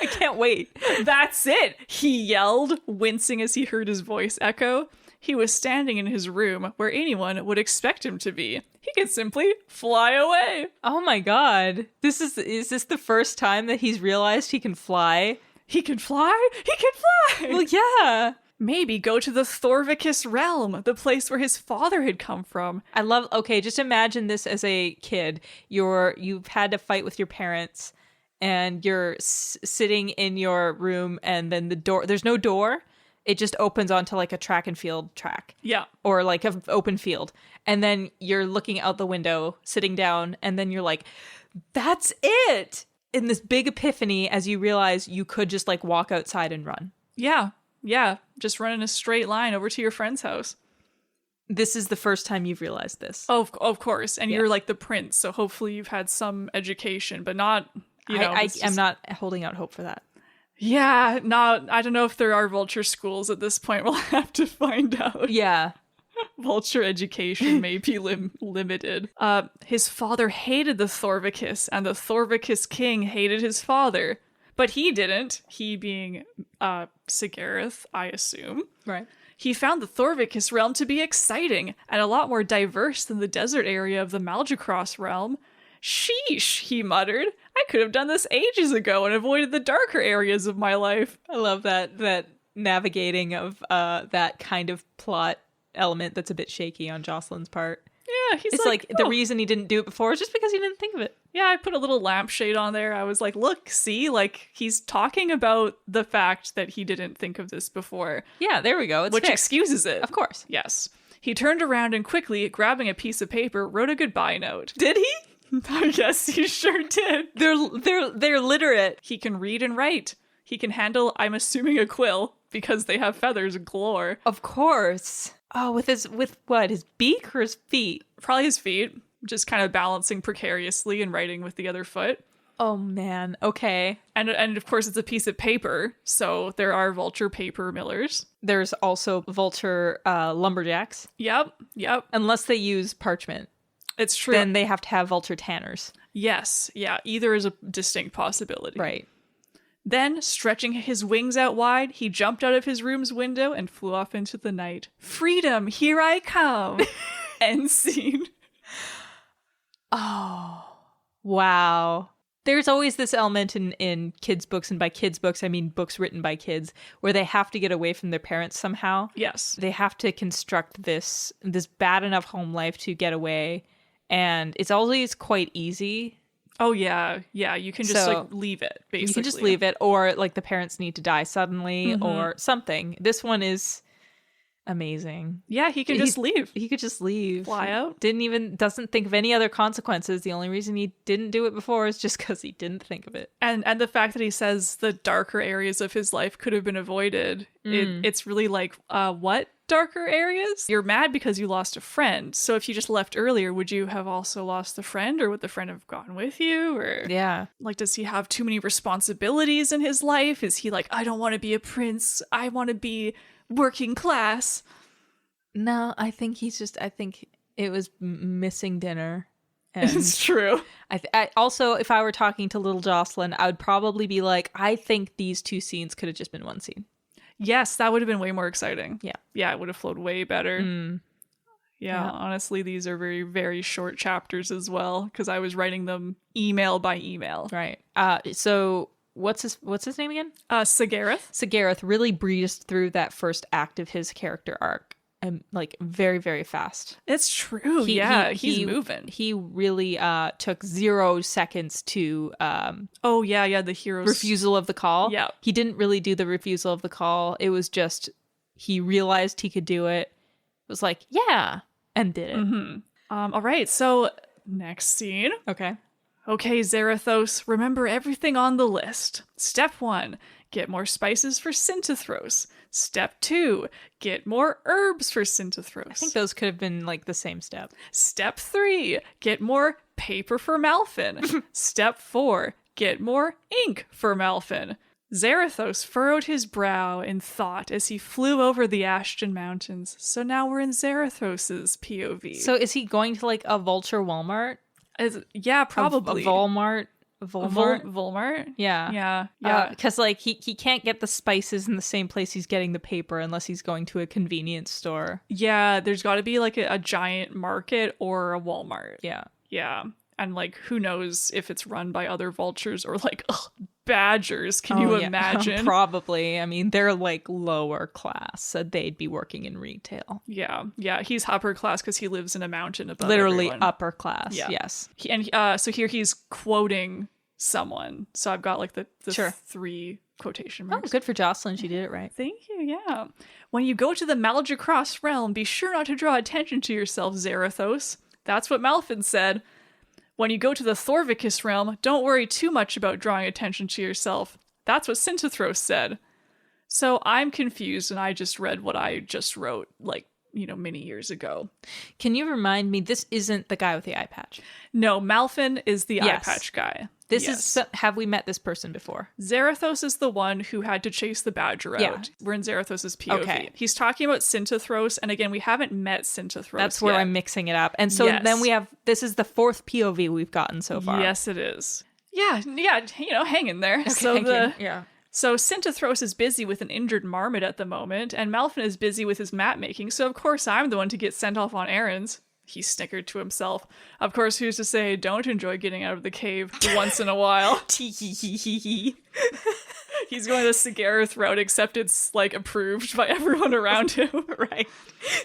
I can't wait. That's it, he yelled, wincing as he heard his voice echo. He was standing in his room where anyone would expect him to be. He could simply fly away. Oh my god. Is this the first time that he's realized he can fly? He can fly? He can fly! Well, yeah. Maybe go to the Thorvicus realm, the place where his father had come from. Okay, just imagine this as a kid. You've had to fight with your parents, and you're sitting in your room, and then there's no door. It just opens onto, like, a track and field track. Yeah. Or, like, an open field. And then you're looking out the window, sitting down, and then you're like, that's it! In this big epiphany as you realize you could just, like, walk outside and run. Yeah. Yeah. Just run in a straight line over to your friend's house. This is the first time you've realized this. Oh, of course. And Yeah. you're like the prince, so hopefully you've had some education, but not, I'm not holding out hope for that. Yeah, I don't know if there are vulture schools at this point. We'll have to find out. Yeah. Vulture education may be limited. His father hated the Thorvicus, and the Thorvicus king hated his father. But he didn't. He being Sigareth, I assume. Right. He found the Thorvicus realm to be exciting and a lot more diverse than the desert area of the Malgicross realm. Sheesh, he muttered. I could have done this ages ago and avoided the darker areas of my life. I love that navigating of that kind of plot element that's a bit shaky on Jocelyn's part. Yeah, It's like the reason he didn't do it before is just because he didn't think of it. Yeah, I put a little lampshade on there. I was like, look, see, like, he's talking about the fact that he didn't think of this before. Yeah, there we go. It's which fixed. excuses it. Of course. Yes. He turned around and quickly, grabbing a piece of paper, wrote a goodbye note. Did he? Yes, he sure did. They're literate. He can read and write. He can handle, I'm assuming, a quill, because they have feathers galore. Of course. Oh, with what? His beak or his feet? Probably his feet. Just kind of balancing precariously and writing with the other foot. Oh man. Okay. And of course it's a piece of paper, so there are vulture paper millers. There's also vulture lumberjacks. Yep. Unless they use parchment. It's true. Then they have to have vulture tanners. Yes. Yeah. Either is a distinct possibility. Right. Then, stretching his wings out wide, he jumped out of his room's window and flew off into the night. Freedom, here I come. End scene. Oh, wow. There's always this element in kids' books, and by kids' books, I mean books written by kids, where they have to get away from their parents somehow. Yes. They have to construct this bad enough home life to get away, and it's always quite easy. Oh, yeah. Yeah, you can just like leave it, basically. You can just leave it, or like the parents need to die suddenly, or something. This one is amazing. Yeah, he can just leave. He could just leave. Fly out. Doesn't think of any other consequences. The only reason he didn't do it before is just because he didn't think of it. And the fact that he says the darker areas of his life could have been avoided, it's really like, what darker areas? You're mad because you lost a friend. So if you just left earlier, would you have also lost the friend, or would the friend have gone with you? Or yeah, like, does he have too many responsibilities in his life? Is he like, I don't want to be a prince, I want to be working class? No, I think it was missing dinner. And it's true. I also, if I were talking to little Jocelyn, I would probably be like, I think these two scenes could have just been one scene. Yes, that would have been way more exciting. Yeah. Yeah, it would have flowed way better. Yeah, honestly, these are very, very short chapters as well, because I was writing them email by email. Right. So what's his name again? Sigareth. Sigareth really breezed through that first act of his character arc like very, very fast. It's true. He's moving. He really took 0 seconds to the hero's refusal of the call. Yeah. He didn't really do the refusal of the call. It was just he realized he could do it. It was like, yeah, and did it. Mm-hmm. All right, so next scene. Okay, Zarathos, remember everything on the list. Step 1, get more spices for Synthethros. Step 2, get more herbs for Synthethros. I think those could have been like the same step. Step 3, get more paper for Malfin. Step 4, get more ink for Malfin. Zarathos furrowed his brow in thought as he flew over the Ashton Mountains. So now we're in Zarathos's POV. So is he going to like a vulture Walmart? Yeah, probably. A Volmart? Volmart? Yeah. Yeah. Because like he can't get the spices in the same place he's getting the paper unless he's going to a convenience store. Yeah, there's got to be like a giant market or a Walmart. Yeah. Yeah. And like, who knows if it's run by other vultures or like badgers. Can you imagine? Probably. I mean, they're like lower class, so they'd be working in retail. Yeah. Yeah. He's upper class because he lives in a mountain above literally everyone. Upper class. Yeah. Yes. So here he's quoting someone. So I've got like the Sure. 3 quotation Oh, marks. good for Jocelyn. She did it right. Thank you, yeah. When you go to the Malgacross realm, be sure not to draw attention to yourself, Zarathos. That's what Malfin said. When you go to the Thorvicus realm, don't worry too much about drawing attention to yourself. That's what Synthethros said. So I'm confused, and I just read what I just wrote, like, many years ago. Can you remind me, this isn't the guy with the eye patch? No, Malfin is the Yes. eye patch guy. This Yes. is, have we met this person before? Zarathos is the one who had to chase the badger out. Yeah. We're in Zarathos's POV. Okay. He's talking about Synthethros, and again, we haven't met Synthethros That's where yet. I'm mixing it up. And so Yes. then we have, this is the 4th POV we've gotten so far. Yes, it is. Yeah, hang in there. Yeah. So Synthethros is busy with an injured marmot at the moment, and Malfin is busy with his map making, so of course I'm the one to get sent off on errands. He snickered to himself. Of course, who's to say don't enjoy getting out of the cave once in a while? He's going the Sigareth route, except it's, like, approved by everyone around him. Right.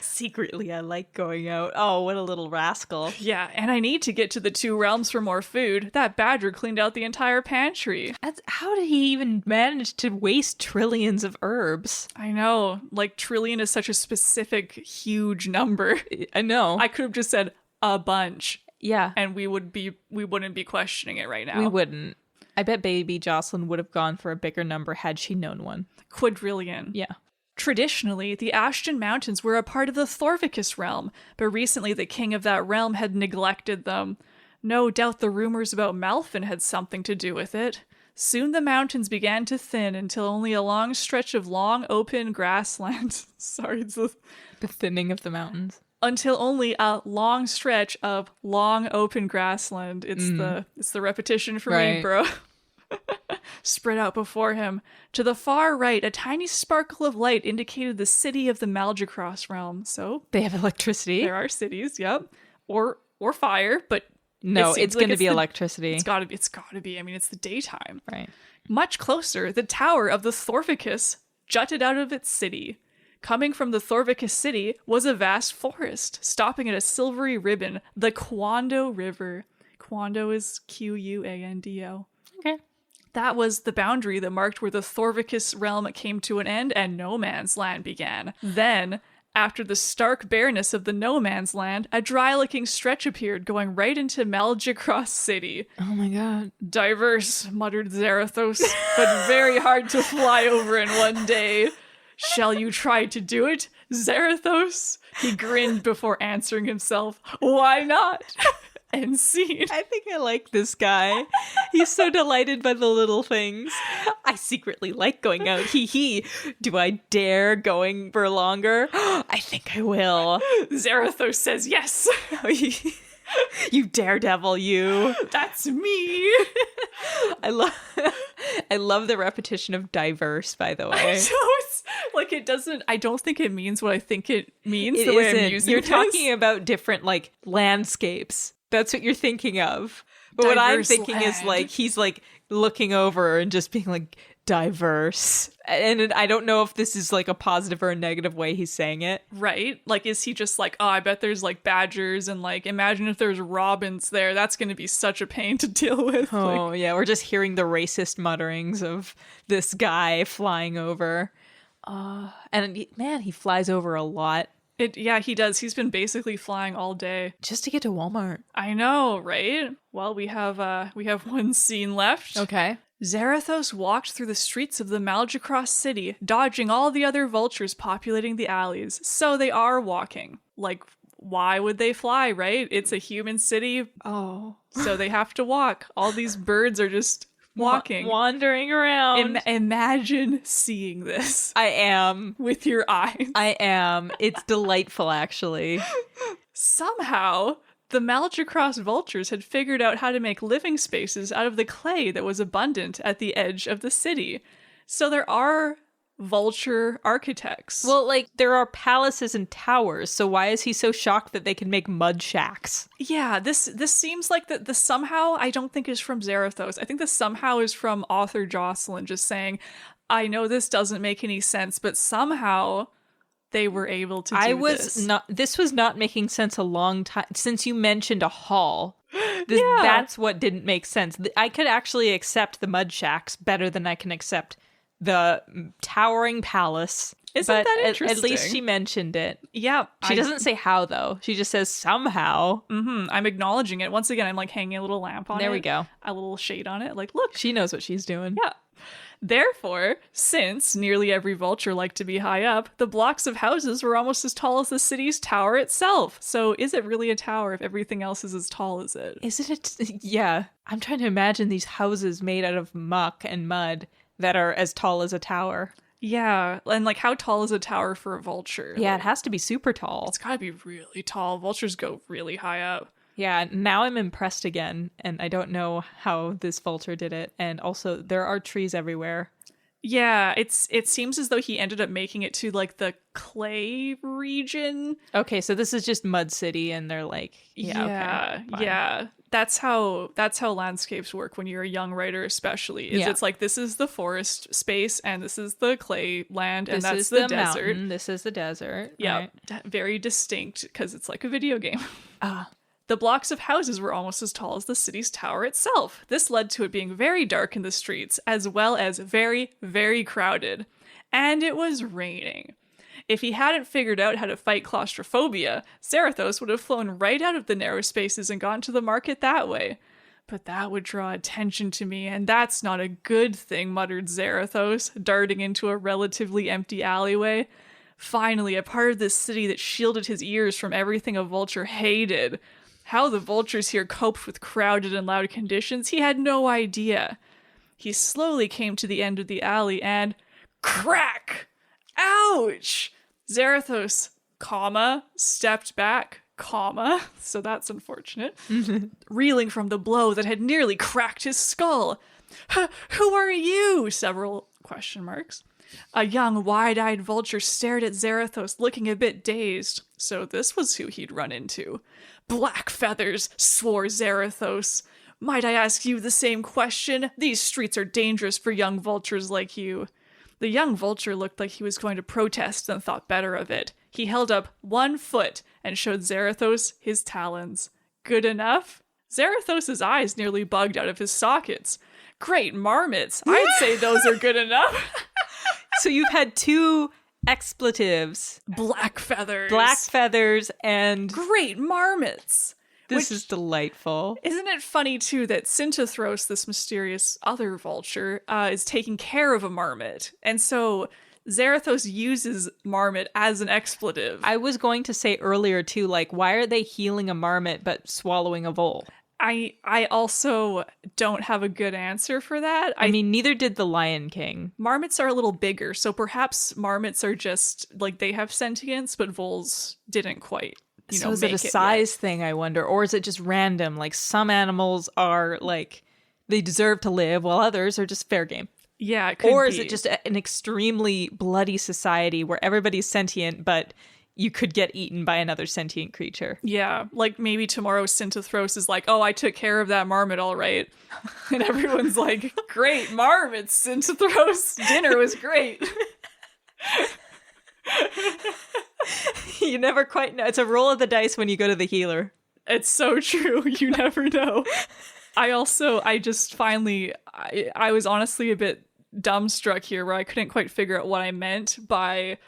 Secretly, I like going out. Oh, what a little rascal. Yeah, and I need to get to the 2 realms for more food. That badger cleaned out the entire pantry. How did he even manage to waste trillions of herbs? I know. Like, trillion is such a specific, huge number. I know. I could have just said a bunch. Yeah. And we wouldn't be questioning it right now. We wouldn't. I bet baby Jocelyn would have gone for a bigger number had she known one. Quadrillion. Yeah. Traditionally, the Ashton Mountains were a part of the Thorvicus realm, but recently the king of that realm had neglected them. No doubt the rumors about Malfin had something to do with it. Soon the mountains began to thin until only a long stretch of long open grassland. Sorry, it's the thinning of the mountains. Until only a long stretch of long open grassland. It's the repetition for me, bro. Spread out before him. To the far right, a tiny sparkle of light indicated the city of the Malgacross realm. So they have electricity. There are cities, yep. Or fire, but no, it's going to be electricity. It's got to be. I mean, it's the daytime. Right. Much closer, the tower of the Thorvicus jutted out of its city. Coming from the Thorvicus city was a vast forest, stopping at a silvery ribbon, the Quando River. Quando is Quando. Okay. That was the boundary that marked where the Thorvicus realm came to an end and no man's land began. Then, after the stark bareness of the no man's land, a dry-looking stretch appeared going right into Malgacross city. Oh my god. Diverse, muttered Zarathos, but very hard to fly over in one day. Shall you try to do it, Zarathos? He grinned before answering himself. Why not? And scene. I think I like this guy. He's so delighted by the little things. I secretly like going out. Hee hee. Do I dare going for longer? I think I will. Zarathos says yes. You daredevil, you. That's me. I love the repetition of diverse, by the way. So it's like I don't think it means what I think it means. It the way isn't. I'm using You're this. talking about different like landscapes. That's what you're thinking of. But what I'm Diverse thinking is land. like he's like looking over and just being like diverse. And I don't know if this is like a positive or a negative way he's saying it. Right? Like, is he just like, oh, I bet there's like badgers and like, imagine if there's robins there. That's going to be such a pain to deal with. Oh, yeah. We're just hearing the racist mutterings of this guy flying over. And man, he flies over a lot. Yeah, he does. He's been basically flying all day. Just to get to Walmart. I know, right? Well, we have one scene left. Okay. Zarathos walked through the streets of the Malgacross city, dodging all the other vultures populating the alleys. So they are walking. Like, why would they fly, right? It's a human city. Oh. So they have to walk. All these birds are just walking. Wandering around. Imagine seeing this. I am. With your eyes. I am. It's delightful, actually. Somehow, the Malgacross vultures had figured out how to make living spaces out of the clay that was abundant at the edge of the city. So there are vulture architects. Well, like, there are palaces and towers, so why is he so shocked that they can make mud shacks? Yeah, this seems like the somehow I don't think is from Zarathos. I think the somehow is from author Jocelyn just saying, I know this doesn't make any sense, but somehow they were able to do this. This was not making sense a long time since you mentioned a hall. Yeah. That's what didn't make sense. I could actually accept the mud shacks better than I can accept the towering palace. Isn't that interesting? At least she mentioned it. Yeah. She doesn't say how, though. She just says somehow. Mm-hmm. I'm acknowledging it. Once again, I'm like hanging a little lamp on it. There we go. A little shade on it. Like, look. She knows what she's doing. Yeah. Therefore, since nearly every vulture liked to be high up, the blocks of houses were almost as tall as the city's tower itself. So is it really a tower if everything else is as tall as it? Is it yeah. I'm trying to imagine these houses made out of muck and mud that are as tall as a tower. Yeah, and like how tall is a tower for a vulture? Yeah, like, it has to be super tall. It's gotta be really tall. Vultures go really high up. Yeah, now I'm impressed again, and I don't know how this vulture did it. And also, there are trees everywhere. Yeah, it seems as though he ended up making it to like the clay region. Okay, so this is just Mud City, and they're like, yeah. That's how landscapes work when you're a young writer, especially. It's like this is the forest space, and this is the clay land, and that's the desert. Mountain. This is the desert. Yeah, right. Very distinct because it's like a video game. The blocks of houses were almost as tall as the city's tower itself. This led to it being very dark in the streets, as well as very, very crowded. And it was raining. If he hadn't figured out how to fight claustrophobia, Zarathos would have flown right out of the narrow spaces and gone to the market that way. But that would draw attention to me, and that's not a good thing, muttered Zarathos, darting into a relatively empty alleyway. Finally, a part of this city that shielded his ears from everything a vulture hated. How the vultures here coped with crowded and loud conditions, he had no idea. He slowly came to the end of the alley and... crack! Ouch! Zarathos, stepped back, so that's unfortunate, reeling from the blow that had nearly cracked his skull. Who are you? Several question marks. A young, wide-eyed vulture stared at Zarathos, looking a bit dazed. So this was who he'd run into. Black feathers, swore Zarathos. Might I ask you the same question? These streets are dangerous for young vultures like you. The young vulture looked like he was going to protest and thought better of it. He held up one foot and showed Zarathos his talons. Good enough? Zarathos' eyes nearly bugged out of his sockets. Great marmots. I'd say those are good enough. So you've had two expletives. Black feathers. And... great marmots. This is delightful. Isn't it funny, too, that Syntothros, this mysterious other vulture, is taking care of a marmot. And so Zarathos uses marmot as an expletive. I was going to say earlier, too, like, why are they healing a marmot but swallowing a vole? I also don't have a good answer for that. I mean, neither did the Lion King. Marmots are a little bigger, so perhaps marmots are just, like, they have sentience, but voles didn't quite, so is it a size thing, I wonder? Or is it just random? Like, some animals are, like, they deserve to live, while others are just fair game. Yeah, it could be. Or is it just an extremely bloody society where everybody's sentient, but you could get eaten by another sentient creature. Yeah, like maybe tomorrow Synthethros is like, oh, I took care of that marmot all right. And everyone's like, great, marmot, Synthethros. Dinner was great. You never quite know. It's a roll of the dice when you go to the healer. It's so true. You never know. I was honestly a bit dumbstruck here where I couldn't quite figure out what I meant by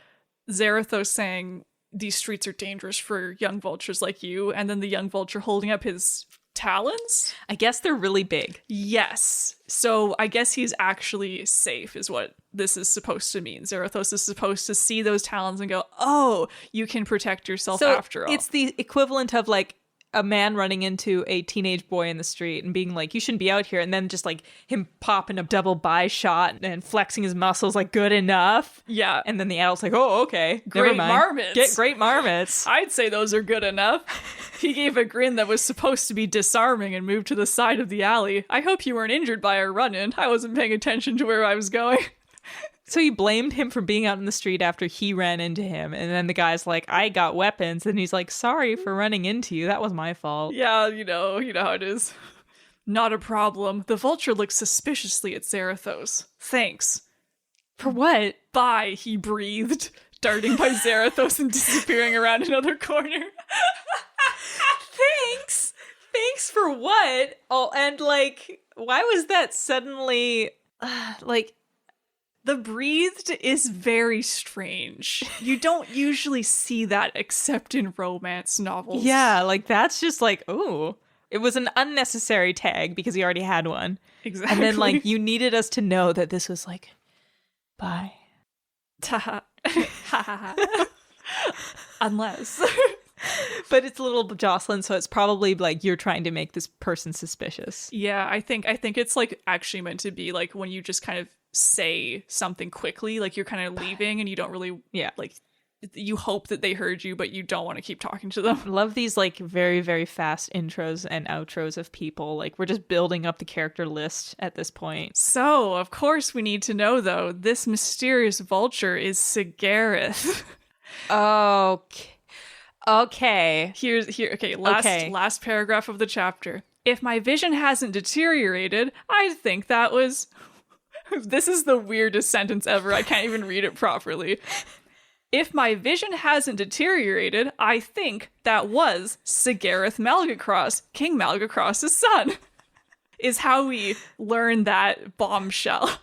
Zarathos saying these streets are dangerous for young vultures like you, and then the young vulture holding up his talons? I guess they're really big. Yes. So I guess he's actually safe is what this is supposed to mean. Zarathos is supposed to see those talons and go, oh, you can protect yourself after all. It's the equivalent of like a man running into a teenage boy in the street and being like, you shouldn't be out here. And then just like him popping a double buy shot and flexing his muscles like good enough. Yeah. And then the adult's like, oh, okay. Great Never mind. marmots. Get great marmots. I'd say those are good enough. He gave a grin that was supposed to be disarming and moved to the side of the alley. I hope you weren't injured by our run-in. I wasn't paying attention to where I was going. So he blamed him for being out in the street after he ran into him. And then the guy's like, I got weapons. And he's like, sorry for running into you. That was my fault. Yeah, you know how it is. Not a problem. The vulture looks suspiciously at Zarathos. Thanks. For what? Bye, he breathed, darting by Zarathos and disappearing around another corner. Thanks. Thanks for what? Oh, and like, why was that suddenly, like... The breathed is very strange. You don't usually see that except in romance novels. Yeah, like that's just like, ooh. It was an unnecessary tag because he already had one. Exactly. And then like you needed us to know that this was like, bye. Unless. But it's a little Jocelyn, so it's probably like you're trying to make this person suspicious. Yeah, I think it's like actually meant to be like when you just kind of say something quickly, like you're kind of leaving and you don't really like you hope that they heard you, but you don't want to keep talking to them. Love these like very, very fast intros and outros of people. Like we're just building up the character list at this point. So, of course we need to know though, this mysterious vulture is Sigareth. Okay. Last paragraph of the chapter. If my vision hasn't deteriorated, I think that was... This is the weirdest sentence ever. I can't even read it properly. If my vision hasn't deteriorated, I think that was Sigareth Malgacross, King Malgacross's son. Is how we learn that bombshell.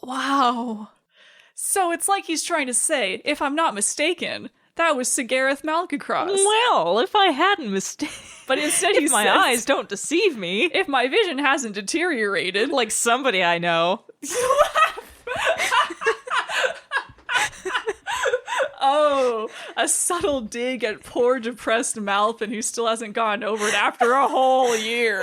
Wow. So it's like he's trying to say, if I'm not mistaken, that was Sigareth Malgacross. Well, if I hadn't mistaken... But instead he my says, eyes don't deceive me. If my vision hasn't deteriorated... Like somebody I know. Oh, a subtle dig at poor depressed Malfin who still hasn't gotten over it after a whole year.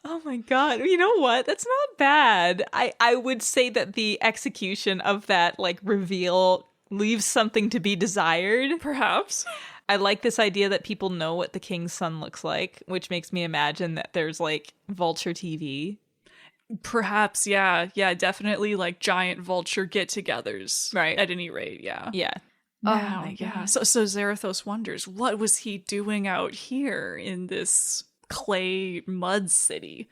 Oh my god. You know what? That's not bad. I would say that the execution of that like reveal leaves something to be desired. Perhaps. I like this idea that people know what the king's son looks like, which makes me imagine that there's like vulture TV. Perhaps, yeah, definitely like giant vulture get-togethers, right? At any rate, yeah. Now, yeah. So Zarathos wonders, what was he doing out here in this clay mud city?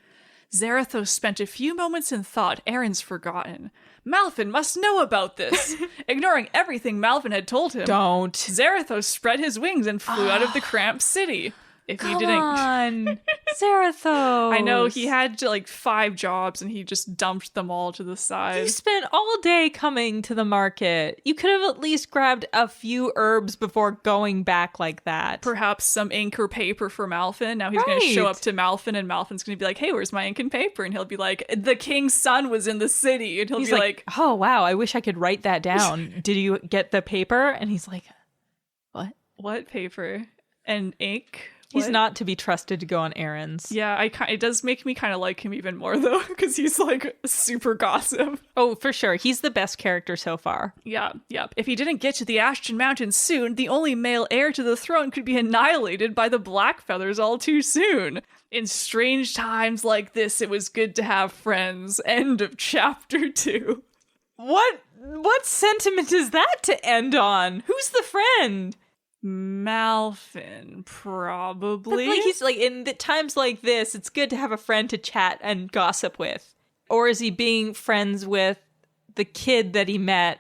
Zarathos spent a few moments in thought. Aaron's forgotten. Malfin must know about this. Ignoring everything Malfin had told him. Don't. Zarathos spread his wings and flew out of the cramped city. If Come he didn't, on, Zarathos. I know he had like 5 jobs and he just dumped them all to the side. You spent all day coming to the market. You could have at least grabbed a few herbs before going back like that. Perhaps some ink or paper for Malfin. Now he's going to show up to Malfin and Malfin's going to be like, hey, where's my ink and paper? And he'll be like, the king's son was in the city. And he's be like, oh, wow, I wish I could write that down. Did you get the paper? And he's like, what? What paper? And ink? He's not to be trusted to go on errands. Yeah, it does make me kind of like him even more, though, because he's, like, super gossip. Oh, for sure. He's the best character so far. Yeah. If he didn't get to the Ashton Mountains soon, the only male heir to the throne could be annihilated by the Blackfeathers all too soon. In strange times like this, it was good to have friends. End of chapter 2. What what sentiment is that to end on? Who's the friend? Malfin, probably. But like he's like in the times like this, it's good to have a friend to chat and gossip with. Or is he being friends with the kid that he met,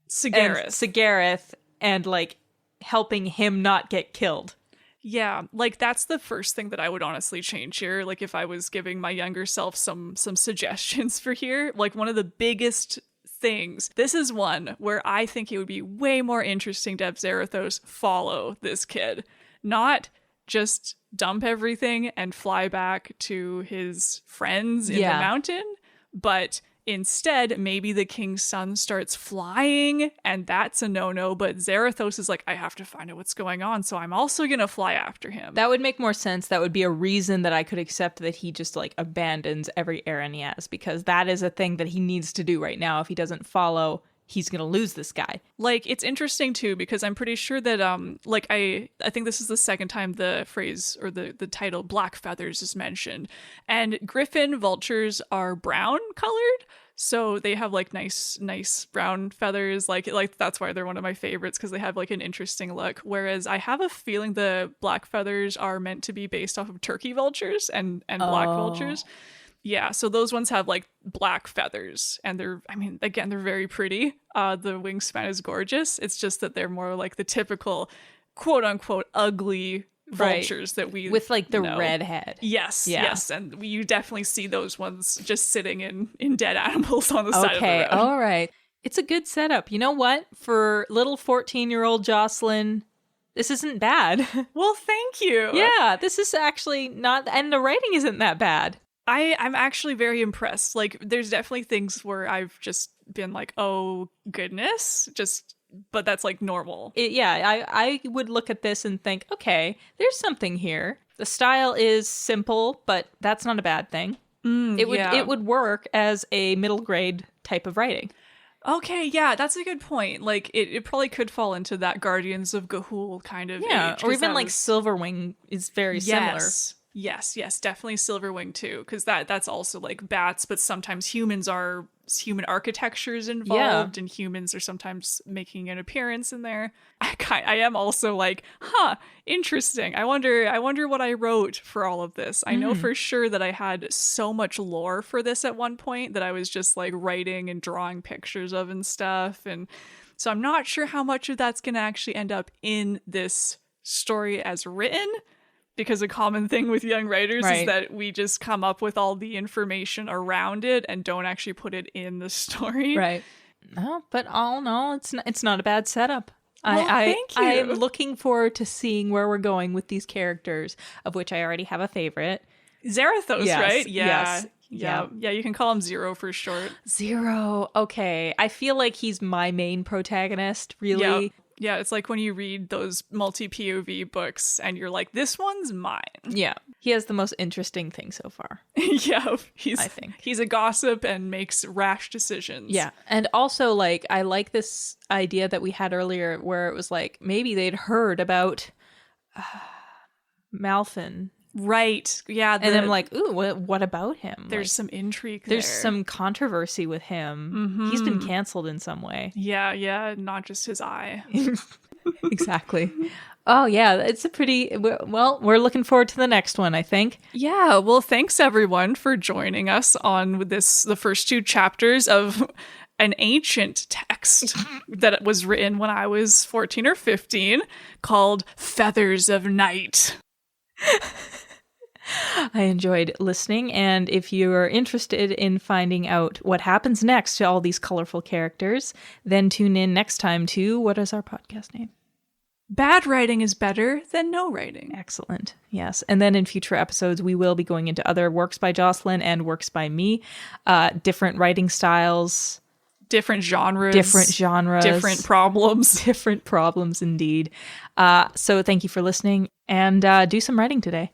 Sigareth, and like helping him not get killed? Yeah, like that's the first thing that I would honestly change here. Like if I was giving my younger self some suggestions for here, like one of the biggest things. This is one where I think it would be way more interesting to have Zarathos follow this kid, not just dump everything and fly back to his friends in the mountain, but instead, maybe the king's son starts flying, and that's a no-no, but Zarathos is like, I have to find out what's going on, so I'm also gonna fly after him. That would make more sense. That would be a reason that I could accept that he just, like, abandons every errand he has, because that is a thing that he needs to do right now. If he doesn't follow, he's gonna lose this guy. Like, it's interesting, too, because I'm pretty sure that, I think this is the second time the phrase, or the title, Black Feathers is mentioned, and griffin vultures are brown-colored, so they have like nice brown feathers. Like that's why they're one of my favorites, because they have like an interesting look. Whereas I have a feeling the black feathers are meant to be based off of turkey vultures and black vultures. Yeah, so those ones have like black feathers, and they're very pretty. The wingspan is gorgeous. It's just that they're more like the typical quote unquote ugly vultures that we with like the know. Red head. Yes, and you definitely see those ones just sitting in dead animals on the side of the road. All right. It's a good setup. You know what? For little 14-year-old Jocelyn, this isn't bad. Well, thank you. Yeah, this is actually not, and the writing isn't that bad. I'm actually very impressed. Like, there's definitely things where I've just been like, oh goodness, but that's like normal. I would look at this and think, okay, there's something here. The style is simple, but that's not a bad thing. It would work as a middle grade type of writing. Okay, yeah, that's a good point. Like, it probably could fall into that Guardians of Ga'Hoole kind of age. Or even like Silverwing is very similar. Yes, definitely Silverwing too, because that's also like bats, but sometimes human architecture is involved, and humans are sometimes making an appearance in there. I am also like, interesting. I wonder what I wrote for all of this. I know for sure that I had so much lore for this at one point that I was just like writing and drawing pictures of and stuff, and so I'm not sure how much of that's going to actually end up in this story as written. Because a common thing with young writers is that we just come up with all the information around it and don't actually put it in the story. Right. No, but all in all, it's not a bad setup. Well, thank you. I'm looking forward to seeing where we're going with these characters, of which I already have a favorite. Zarathos, right? Yeah. Yeah, you can call him Zero for short. Zero. Okay. I feel like he's my main protagonist, really. Yeah, it's like when you read those multi-POV books and you're like, this one's mine. Yeah. He has the most interesting thing so far. Yeah, I think. He's a gossip and makes rash decisions. Yeah. And also, like, I like this idea that we had earlier where it was like, maybe they'd heard about Malfin. Right. Yeah. And I'm like, ooh, what about him? There's some intrigue There's there. some controversy with him. Mm-hmm. He's been canceled in some way. Yeah. Not just his eye. Exactly. Oh, yeah. It's a pretty... Well, we're looking forward to the next one, I think. Yeah. Well, thanks, everyone, for joining us on the first two chapters of an ancient text that was written when I was 14 or 15 called Feathers of Night. I enjoyed listening, and if you are interested in finding out what happens next to all these colorful characters, then tune in next time to, what is our podcast name? Bad writing is better than no writing. Excellent. Yes. And then in future episodes, we will be going into other works by Jocelyn and works by me, different writing styles. Different genres. Different problems indeed. So thank you for listening, and do some writing today.